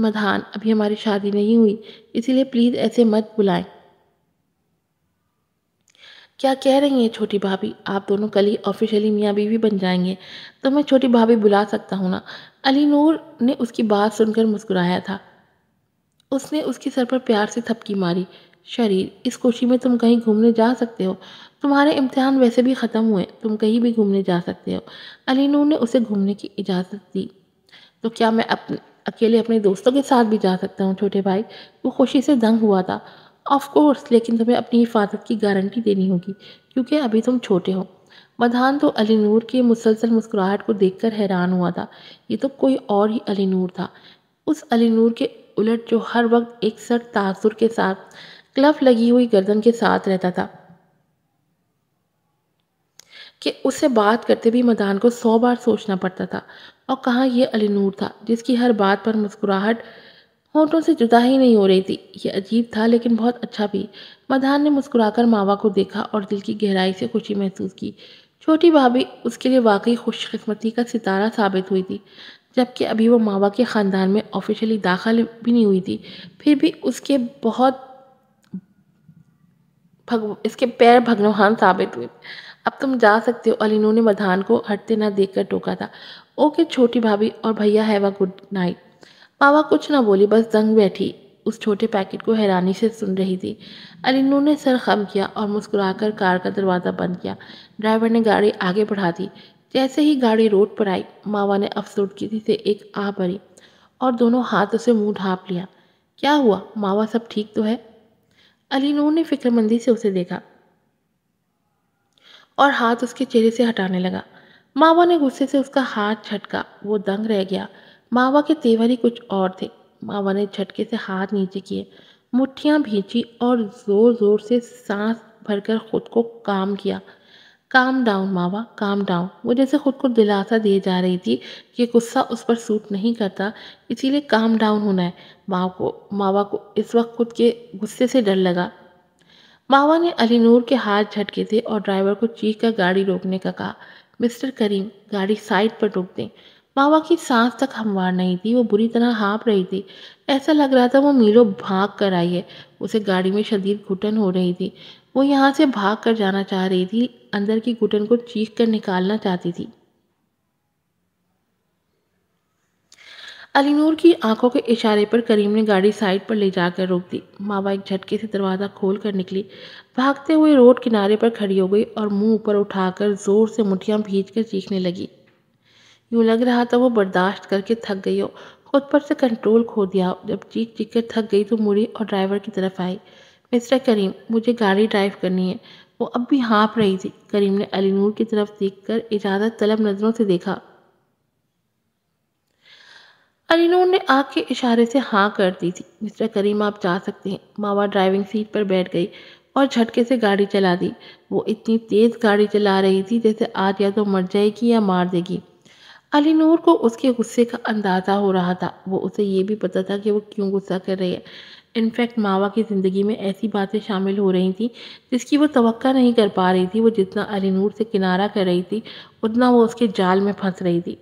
مدھان، ابھی ہماری شادی نہیں ہوئی، اسی لیے پلیز ایسے مت بلائیں۔ کیا کہہ رہی ہیں چھوٹی بھابھی؟ آپ دونوں کل ہی آفیشلی میاں بیوی بن جائیں گے، تو میں چھوٹی بھابھی بلا سکتا ہوں نا؟ علی نور نے اس کی بات سن کر مسکرایا تھا۔ اس نے اس کے سر پر پیار سے تھپکی ماری۔ شریر، اس خوشی میں تم کہیں گھومنے جا سکتے ہو۔ تمہارے امتحان ویسے بھی ختم ہوئے، تم کہیں بھی گھومنے جا سکتے ہو۔ علی نور نے اسے گھومنے کی اجازت دی۔ تو کیا میں اکیلے اپنے دوستوں کے ساتھ بھی جا سکتا ہوں چھوٹے بھائی؟ وہ خوشی سے دنگ ہوا تھا۔ آف کورس، لیکن تمہیں اپنی حفاظت کی گارنٹی دینی ہوگی کیونکہ ابھی تم چھوٹے ہو۔ مدھان تو علی نور کی مسلسل مسکراہٹ کو دیکھ کر حیران ہوا تھا۔ یہ تو کوئی اور ہی علی نور تھا، اس علی نور کے الٹ جو ہر وقت ایک سخت تاثر کے ساتھ کلف لگی ہوئی گردن کے ساتھ رہتا تھا، کہ اس سے بات کرتے بھی مدھان کو 100 بار سوچنا پڑتا تھا۔ اور کہاں یہ علی نور تھا جس کی ہر بات پر مسکراہٹ ہونٹوں سے جدا ہی نہیں ہو رہی تھی۔ یہ عجیب تھا لیکن بہت اچھا بھی۔ مدھان نے مسکرا کر ماوا کو دیکھا اور دل کی گہرائی سے خوشی محسوس کی۔ چھوٹی بھابھی اس کے لیے واقعی خوش قسمتی کا ستارہ ثابت ہوئی تھی۔ جبکہ ابھی وہ ماوا کے خاندان میں آفیشلی داخل بھی نہیں ہوئی تھی، پھر بھی اس کے پیر بھگنوان ثابت ہوئے۔ اب تم جا سکتے ہو، علی نور نے مدھان کو ہٹتے نہ دیکھ کر ٹوکا تھا۔ اوکے چھوٹی بھابھی، اور بھیا ہیو اے گڈ نائٹ۔ ماوا کچھ نہ بولی، بس دنگ بیٹھی اس چھوٹے پیکٹ کو حیرانی سے سن رہی تھی۔ علی نور نے سر خم کیا اور مسکرا کر کار کا دروازہ بند کیا۔ ڈرائیور نے گاڑی آگے بڑھا دی۔ جیسے ہی گاڑی روڈ پر آئی، ماوا نے افسردگی سے ایک آہ بھری اور دونوں ہاتھوں سے منہ ڈھانپ لیا۔ کیا ہوا ماوا، سب ٹھیک تو ہے؟ علی نور نے فکر مندی سے اسے دیکھا اور ہاتھ اس کے چہرے سے ہٹانے لگا۔ ماوا نے غصے سے اس کا ہاتھ جھٹکا، وہ دنگ رہ گیا۔ ماوا کے تیور ہی کچھ اور تھے۔ ماوا نے جھٹکے سے ہاتھ نیچے کیے، مٹھیاں بھینچی اور زور زور سے سانس بھر کر خود کو کام کیا۔ کام ڈاؤن ماوا، کام ڈاؤن۔ وہ جیسے خود کو دلاسا دیے جا رہی تھی کہ غصہ اس پر سوٹ نہیں کرتا، اسی لیے کام ڈاؤن ہونا ہے۔ ماوا کو اس وقت خود کے غصے سے ڈر لگا۔ ماوا نے علی نور کے ہاتھ جھٹکے تھے اور ڈرائیور کو چیخ کر گاڑی روکنے کا کہا۔ مسٹر کریم، گاڑی سائڈ پر روک دیں۔ ماوا کی سانس تک ہموار نہیں تھی، وہ بری طرح ہانپ رہی تھی۔ ایسا لگ رہا تھا وہ میلوں بھاگ کر آئی ہے۔ اسے گاڑی میں شدید گھٹن ہو رہی تھی۔ وہ یہاں سے بھاگ کر جانا چاہ رہی تھی، اندر کی گھٹن کو چیخ کر نکالنا چاہتی تھی۔ علی نور کی آنکھوں کے اشارے پر کریم نے گاڑی سائڈ پر لے جا کر روک دی۔ ماوا ایک جھٹکے سے دروازہ کھول کر نکلی، بھاگتے ہوئے روڈ کنارے پر کھڑی ہو گئی اور منہ اوپر اٹھا کر زور سے مٹھیاں بھینچ کر چیخنے لگی۔ یوں لگ رہا تھا وہ برداشت کر کے تھک گئی ہو، خود پر سے کنٹرول کھو دیا ہو۔ جب چیخ چیخ کر تھک گئی تو مڑی اور ڈرائیور کی طرف آئی۔ مسٹر کریم، مجھے گاڑی ڈرائیو کرنی ہے۔ وہ اب بھی ہانپ رہی تھی۔ کریم نے علی نور کی طرف دیکھ کر اجازت طلب نظروں سے دیکھا۔ علی نور نے آنکھ کے اشارے سے ہاں کر دی تھی۔ مسٹر کریم، آپ جا سکتے ہیں۔ ماوا ڈرائیونگ سیٹ پر بیٹھ گئی اور جھٹکے سے گاڑی چلا دی۔ وہ اتنی تیز گاڑی چلا رہی تھی جیسے آج یا تو مر جائے گی یا مار دے گی۔ علی نور کو اس کے غصے کا اندازہ ہو رہا تھا۔ وہ اسے یہ بھی پتا تھا کہ وہ کیوں غصہ کر رہی ہے۔ انفیکٹ ماوا کی زندگی میں ایسی باتیں شامل ہو رہی تھیں جس کی وہ توقع نہیں کر پا رہی تھی۔ وہ جتنا علی نور سے کنارہ کر رہی تھی، اتنا وہ اس کے جال میں پھنس رہی تھی۔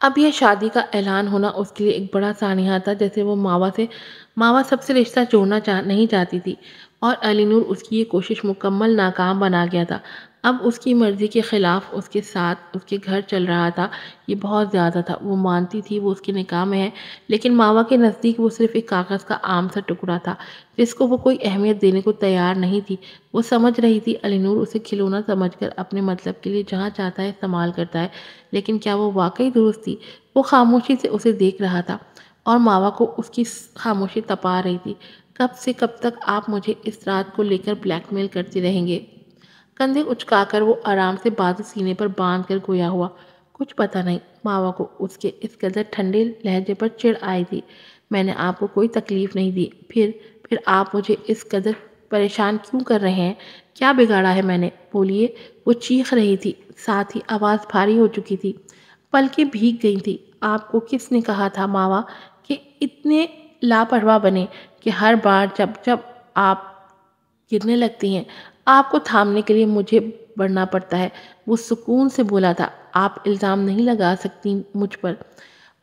اب یہ شادی کا اعلان ہونا اس کے لیے ایک بڑا سانحہ تھا، جیسے وہ ماوا سب سے رشتہ جوڑنا نہیں چاہتی تھی، اور علی نور اس کی یہ کوشش مکمل ناکام بنا گیا تھا۔ اب اس کی مرضی کے خلاف اس کے ساتھ اس کے گھر چل رہا تھا، یہ بہت زیادہ تھا۔ وہ مانتی تھی وہ اس کے نکاح میں ہے، لیکن ماوا کے نزدیک وہ صرف ایک کاغذ کا عام سا ٹکڑا تھا جس کو وہ کوئی اہمیت دینے کو تیار نہیں تھی۔ وہ سمجھ رہی تھی علی نور اسے کھلونا سمجھ کر اپنے مطلب کے لیے جہاں چاہتا ہے استعمال کرتا ہے، لیکن کیا وہ واقعی درست تھی؟ وہ خاموشی سے اسے دیکھ رہا تھا اور ماوا کو اس کی خاموشی تپا رہی تھی۔ کب تک آپ مجھے اس رات کو لے کر بلیک میل کرتے رہیں گے؟ کندھے اچکا کر وہ آرام سے بازو سینے پر باندھ کر گویا ہوا۔ کچھ پتہ نہیں۔ ماوا کو اس کے اس قدر ٹھنڈے لہجے پر چڑ آئی تھی۔ میں نے آپ کو کوئی تکلیف نہیں دی، پھر آپ مجھے اس قدر پریشان کیوں کر رہے ہیں؟ کیا بگاڑا ہے میں نے؟ بولیے۔ وہ چیخ رہی تھی، ساتھ ہی آواز بھاری ہو چکی تھی، پلکیں بھیگ گئی تھی۔ آپ کو کس نے کہا تھا ماوا کہ اتنے لاپرواہ بنے کہ ہر بار جب آپ گرنے لگتی ہیں آپ کو تھامنے کے لیے مجھے بڑھنا پڑتا ہے؟ وہ سکون سے بولا تھا۔ آپ الزام نہیں لگا سکتی مجھ پر۔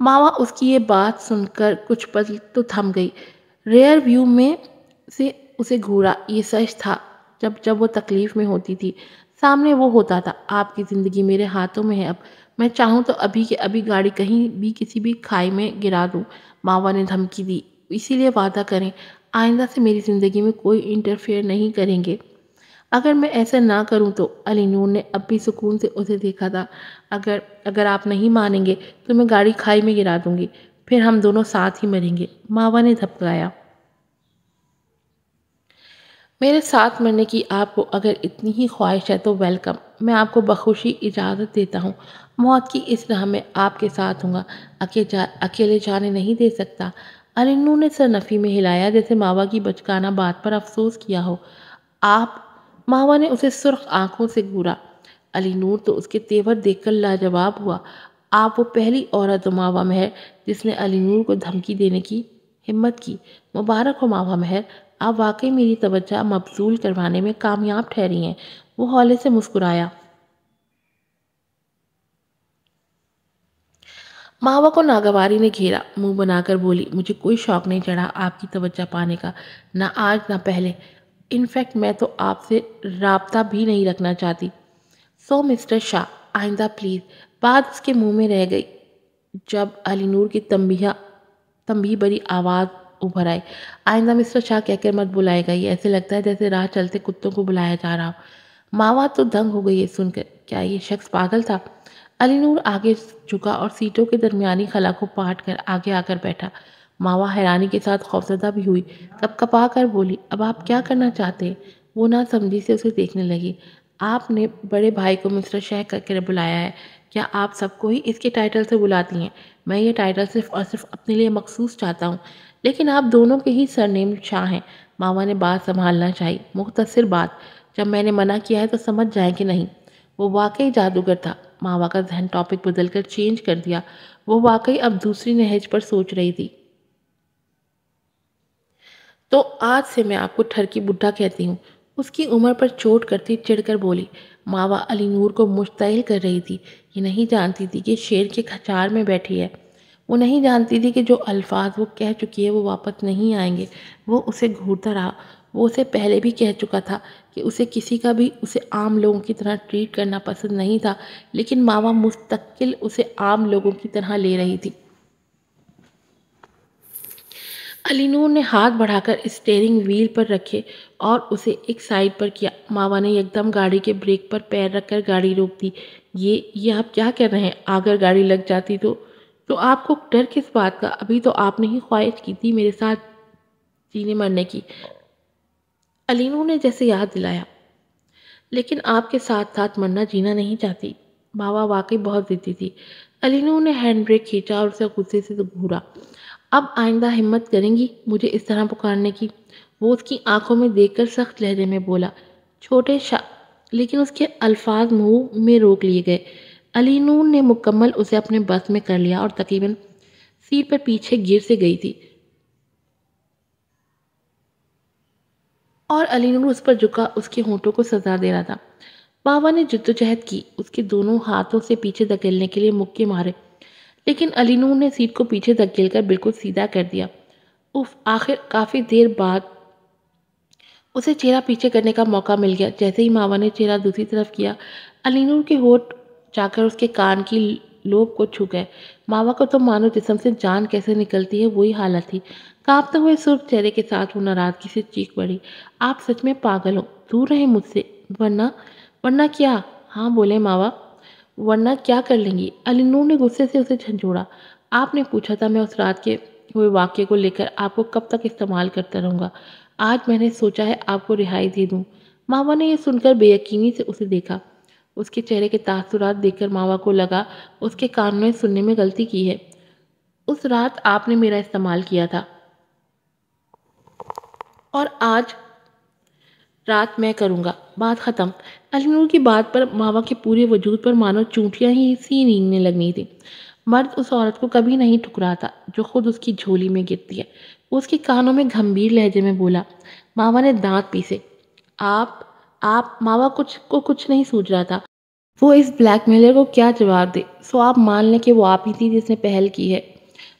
ماوا اس کی یہ بات سن کر کچھ پل تو تھم گئی، ریئر ویو میں سے اسے گھورا۔ یہ سچ تھا، جب وہ تکلیف میں ہوتی تھی سامنے وہ ہوتا تھا۔ آپ کی زندگی میرے ہاتھوں میں ہے اب، میں چاہوں تو ابھی کے ابھی گاڑی کہیں بھی کسی بھی کھائی میں گرا دوں۔ ماوا نے دھمکی دی۔ اسی لیے وعدہ کریں آئندہ سے میری زندگی میں کوئی انٹرفیئر نہیں کریں گے۔ اگر میں ایسا نہ کروں تو؟ علی نور نے اب بھی سکون سے اسے دیکھا تھا۔ اگر آپ نہیں مانیں گے تو میں گاڑی کھائی میں گرا دوں گی، پھر ہم دونوں ساتھ ہی مریں گے۔ ماوا نے دھپکایا۔ میرے ساتھ مرنے کی آپ کو اگر اتنی ہی خواہش ہے تو ویلکم، میں آپ کو بخوشی اجازت دیتا ہوں۔ موت کی اس راہ میں آپ کے ساتھ ہوں گا، اکیلے جانے نہیں دے سکتا۔ علی نور نے سر نفی میں ہلایا، جیسے ماوا کی بچکانہ بات پر افسوس کیا ہو۔ آپ؟ ماوا نے اسے سرخ آنکھوں سے گھورا۔ علی نور تو اس کے تیور دیکھ کر لاجواب ہوا۔ آپ وہ پہلی عورت ہو ماوا مہر جس نے علی نور کو دھمکی دینے کی ہمت کی۔ مبارک ہو ماوا مہر، آپ واقعی میری توجہ مبذول کروانے میں کامیاب ٹھہری ہیں۔ وہ ہولے سے مسکرایا۔ ماوا کو ناگواری نے گھیرا، منہ بنا کر بولی، مجھے کوئی شوق نہیں چڑھا آپ کی توجہ پانے کا، نہ آج نہ پہلے۔ انفیکٹ میں تو آپ سے رابطہ بھی نہیں رکھنا چاہتی۔ سو مسٹر شاہ، آئندہ پلیز۔ بات اس کے منہ میں رہ گئی جب علی نور کی تنبیہ بری آواز ابھر آئی۔ آئندہ مسٹر شاہ کہہ کر مت بلائے گا، یہ ایسے لگتا ہے جیسے راہ چلتے کتوں کو بلایا جا رہا ہو۔ ماوا تو دنگ ہو گئی یہ سن کر، کیا یہ شخص پاگل تھا؟ علی نور آگے جھکا اور سیٹوں کے درمیانی خلا کو پاٹ کر آگے آ کر بیٹھا۔ ماوا حیرانی کے ساتھ خوفزدہ بھی ہوئی، کپ کپا کر بولی، اب آپ کیا کرنا چاہتے ہیں؟ وہ نہ سمجھی سے اسے دیکھنے لگی۔ آپ نے بڑے بھائی کو مسٹر شاہ کر کے بلایا ہے، کیا آپ سب کو ہی اس کے ٹائٹل سے بلاتی ہیں؟ میں یہ ٹائٹل صرف اور صرف اپنے لیے مخصوص چاہتا ہوں، لیکن آپ دونوں کے ہی سرنیم شاہ ہیں۔ ماوا نے بات سنبھالنا چاہی، مختصر بات، جب میں نے منع کیا ہے تو سمجھ جائیں کہ نہیں۔ وہ واقعی جادوگر تھا۔ ماوا کا ذہن ٹاپک بدل کر چینج کر دیا، وہ واقعی اب دوسری نہج پر سوچ رہی تھی۔ تو آج سے میں آپ کو ٹھرکی بڈھا کہتی ہوں، اس کی عمر پر چوٹ کرتی چڑھ کر بولی۔ ماوا علی نور کو مشتعل کر رہی تھی، یہ نہیں جانتی تھی کہ شیر کے کھچار میں بیٹھی ہے۔ وہ نہیں جانتی تھی کہ جو الفاظ وہ کہہ چکی ہے وہ واپس نہیں آئیں گے۔ وہ اسے گھورتا رہا، وہ اسے پہلے بھی کہہ چکا تھا کہ اسے کسی کا بھی اسے عام لوگوں کی طرح ٹریٹ کرنا پسند نہیں تھا، لیکن ماوا مستقل اسے عام لوگوں کی طرح لے رہی تھی۔ علی نور نے ہاتھ بڑھا کر اسٹیئرنگ وہیل پر رکھے اور اسے ایک سائیڈ پر کیا۔ ماوا نے یکدم گاڑی کے بریک پر پیر رکھ کر گاڑی روک دی۔ یہ آپ کیا کر رہے ہیں؟ اگر گاڑی لگ جاتی تو آپ کو ڈر کس بات کا؟ ابھی تو آپ نے ہی خواہش کی تھی میرے ساتھ جینے مرنے کی۔ علی نور نے جیسے یاد دلایا، لیکن آپ کے ساتھ ساتھ مرنا جینا نہیں چاہتی۔ ماوا واقعی بہت ضدی تھی۔ علی نور نے ہینڈ بریک کھینچا اور اسے غصے سے گھورا۔ اب آئندہ ہمت کریں گی مجھے اس طرح پکارنے کی؟ وہ اس کی آنکھوں میں دیکھ کر سخت لہجے میں بولا۔ چھوٹے شاہ، لیکن اس کے الفاظ منہ میں روک لیے گئے۔ علی نور نے مکمل اسے اپنے بس میں کر لیا اور تقریباً سیٹ پر پیچھے گر سے گئی تھی، اور علی نور اس پر جھکا اس کے ہونٹوں کو سزا دے رہا تھا۔ ماوا نے جدوجہد کی، اس کے دونوں ہاتھوں سے پیچھے دھکیلنے کے لیے مکے مارے، لیکن علی نور نے سیٹ کو پیچھے دھکیل کر بالکل سیدھا کر دیا۔ اف، آخر کافی دیر بعد اسے چہرہ پیچھے کرنے کا موقع مل گیا۔ جیسے ہی ماوا نے چہرہ دوسری طرف کیا، علی نور کے ہونٹ جا کر اس کے کان کی لوب کو چھو گئے۔ ماوا کو تو مانو جسم سے جان کیسے نکلتی ہے وہی حالت تھی۔ کانپتے ہوئے سرخ چہرے کے ساتھ وہ ناراضگی سے چیخ پڑی، آپ سچ میں پاگل ہو، دور رہیں مجھ سے، ورنہ کیا؟ ہاں بولے ماوا، ورنہ کیا کر لیں گی؟ علی نور نے غصے سے اسے جھنجھوڑا۔ آپ نے پوچھا تھا میں اس رات کے ہوئے واقعے کو لے کر آپ کو کب تک استعمال کرتا رہوں گا؟ آج میں نے سوچا ہے آپ کو رہائی دے دوں۔ ماوا نے یہ سن کر بے یقینی سے اسے دیکھا۔ اس کے چہرے کے تاثرات دیکھ کر ماوا کو لگا اس کے کانوں نے سننے میں غلطی کی ہے۔ اس رات آپ نے میرا استعمال کیا تھا اور آج رات میں کروں گا، بات ختم۔ علی نور کی بات پر ماوا کے پورے وجود پر مانو چونٹیاں ہی سی رینگنے لگنی تھی۔ مرد اس عورت کو کبھی نہیں ٹھکراتا جو خود اس کی جھولی میں گرتی ہے۔ وہ اس کے کانوں میں گھمبیر لہجے میں بولا۔ ماوا نے دانت پیسے۔ آپ ماوا کچھ نہیں سوچ رہا تھا۔ وہ اس بلیک میلر کو کیا جواب دے؟ سو آپ مان لیں کہ وہ آپ ہی تھی جس نے پہل کی ہے۔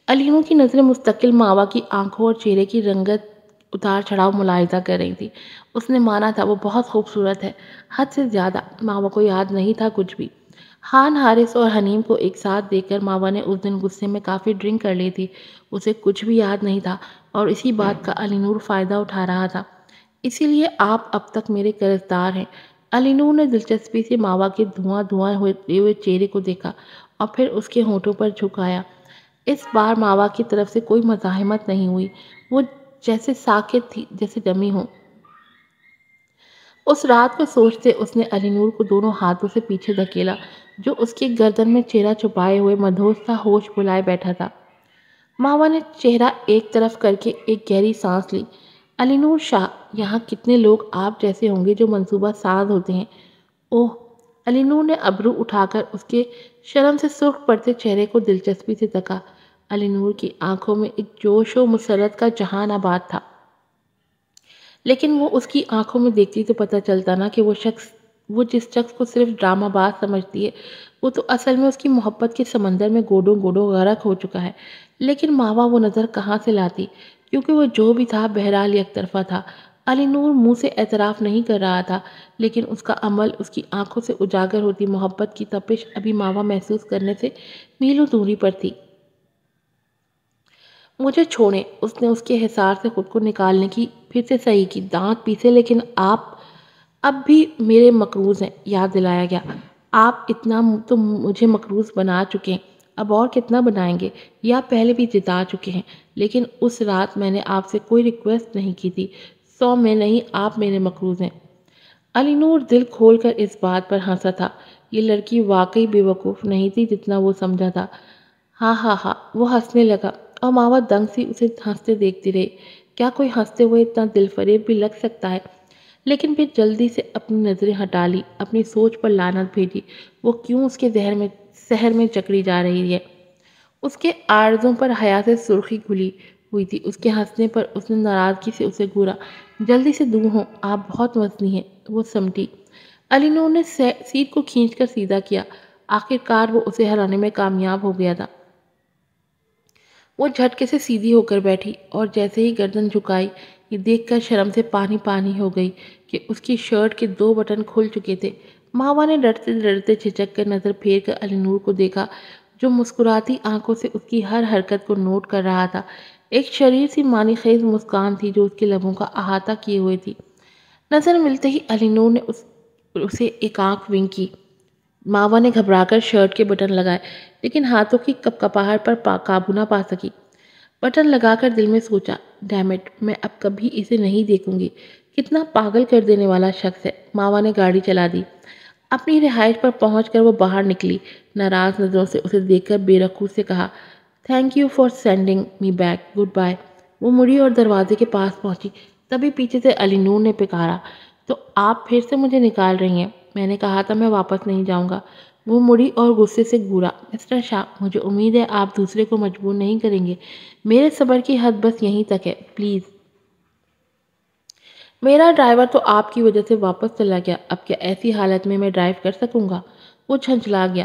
علی نور کی نظریں مستقل ماوا کی آنکھوں اور چہرے کی رنگت اتار چڑھاؤ ملاحظہ کر رہی تھی۔ اس نے مانا تھا وہ بہت خوبصورت ہے، حد سے زیادہ۔ ماوا کو یاد نہیں تھا کچھ بھی۔ خان حارث اور حنیم کو ایک ساتھ دیکھ کر ماوا نے اس دن غصے میں کافی ڈرنک کر لی تھی۔ اسے کچھ بھی یاد نہیں تھا اور اسی بات کا علی نور فائدہ اٹھا رہا تھا۔ اسی لیے آپ اب تک میرے قرضدار ہیں۔ علی نور نے دلچسپی سے ماوا کے دھواں ہوتے ہوئے چہرے کو دیکھا اور پھر اس کے ہونٹوں پر جھکایا۔ اس بار ماوا کی طرف سے کوئی مزاحمت نہیں ہوئی۔ وہ جیسے ساکت تھی، جیسے دمی ہو۔ اس رات کو سوچتے اس نے علی نور کو دونوں ہاتھوں سے پیچھے دھکیلا جو اس کی گردن میں چہرہ چھپائے ہوئے مدھوش سا ہوش بلائے بیٹھا تھا۔ ماوا نے چہرہ ایک طرف کر کے ایک گہری سانس لی۔ علی نور شاہ، یہاں کتنے لوگ آپ جیسے ہوں گے جو منصوبہ ساز ہوتے ہیں؟ اوہ! علی نور نے ابرو اٹھا کر اس کے شرم سے سرخ پڑتے چہرے کو دلچسپی سے تکا۔ علی نور کی آنکھوں میں ایک جوش و مسرت کا جہان آباد تھا، لیکن وہ اس کی آنکھوں میں دیکھتی تو پتہ چلتا نا کہ وہ جس شخص کو صرف ڈرامہ باز سمجھتی ہے وہ تو اصل میں اس کی محبت کے سمندر میں گوڑوں غرق ہو چکا ہے۔ لیکن ماوا وہ نظر کہاں سے لاتی، کیونکہ وہ جو بھی تھا بہرحال یک طرفہ تھا۔ علی نور منہ سے اعتراف نہیں کر رہا تھا، لیکن اس کا عمل، اس کی آنکھوں سے اجاگر ہوتی محبت کی تپش ابھی ماوا محسوس کرنے سے میلوں دوری پر تھی۔ مجھے چھوڑیں، اس نے اس کے حصار سے خود کو نکالنے کی پھر سے صحیح کی۔ دانت پیسے، لیکن آپ اب بھی میرے مقروض ہیں، یاد دلایا گیا۔ آپ اتنا تو مجھے مقروض بنا چکے ہیں، اب اور کتنا بنائیں گے؟ یا پہلے بھی جتا چکے ہیں؟ لیکن اس رات میں نے آپ سے کوئی ریکویسٹ نہیں کی تھی، سو میں نہیں، آپ میرے مقروض ہیں۔ علی نور دل کھول کر اس بات پر ہنسا تھا۔ یہ لڑکی واقعی بے وقوف نہیں تھی جتنا وہ سمجھا تھا۔ ہاں ہاں ہاں، وہ ہنسنے لگا اور ماوا دنگ سی اسے ہنستے دیکھتی رہی۔ کیا کوئی ہنستے ہوئے اتنا دل فریب بھی لگ سکتا ہے؟ لیکن پھر جلدی سے اپنی نظریں ہٹا لی، اپنی سوچ پر لعنت بھیجی۔ وہ کیوں اس کے سحر میں جکڑی جا رہی ہے؟ اس کے عارضوں پر حیا سے سرخی گھلی ہوئی تھی۔ اس کے ہنسنے پر اس نے ناراضگی سے اسے گھورا۔ جلدی سے دور ہوں، آپ بہت وزنی ہیں۔ وہ سمٹی۔ علی نور نے سیٹ کو کھینچ کر سیدھا کیا۔ آخر کار وہ اسے ہرانے میں کامیاب ہو گیا تھا۔ وہ جھٹکے سے سیدھی ہو کر بیٹھی اور جیسے ہی گردن جھکائی، یہ دیکھ کر شرم سے پانی پانی ہو گئی کہ اس کی شرٹ کے 2 بٹن کھل چکے تھے۔ ماوا نے ڈرتے ڈرتے جھجک کر نظر پھیر کر علی نور کو دیکھا جو مسکراتی آنکھوں سے اس کی ہر حرکت کو نوٹ کر رہا تھا۔ ایک شریر سی معنی خیز مسکان تھی جو اس کے لبوں کا احاطہ کیے ہوئے تھی۔ نظر ملتے ہی علی نور نے اسے ایک آنکھ ونک کی۔ ماوا نے گھبرا کر شرٹ کے بٹن لگائے، لیکن ہاتھوں کی کپکپاہٹ پر قابو نہ پا سکی۔ بٹن لگا کر دل میں سوچا، ڈیم اٹ، میں اب کبھی اسے نہیں دیکھوں گی۔ کتنا پاگل کر دینے والا شخص ہے۔ ماوا نے گاڑی چلا دی۔ اپنی رہائش پر پہنچ کر وہ باہر نکلی۔ ناراض نظروں سے اسے دیکھ کر بے رخو سے کہا، thank you for sending me back, good bye. وہ مڑی اور دروازے کے پاس پہنچی، تبھی پیچھے سے علی نور نے پکارا، تو آپ پھر سے مجھے نکال رہی ہیں؟ میں نے کہا تھا میں واپس نہیں جاؤں گا۔ وہ مڑی اور غصے سے گھورا، مسٹر شاہ، مجھے امید ہے آپ دوسرے کو مجبور نہیں کریں گے۔ میرے صبر کی حد بس یہیں تک ہے، پلیز۔ میرا ڈرائیور تو آپ کی وجہ سے واپس چلا گیا، اب کیا ایسی حالت میں ڈرائیو کر سکوں گا؟ وہ جھنجھلا گیا۔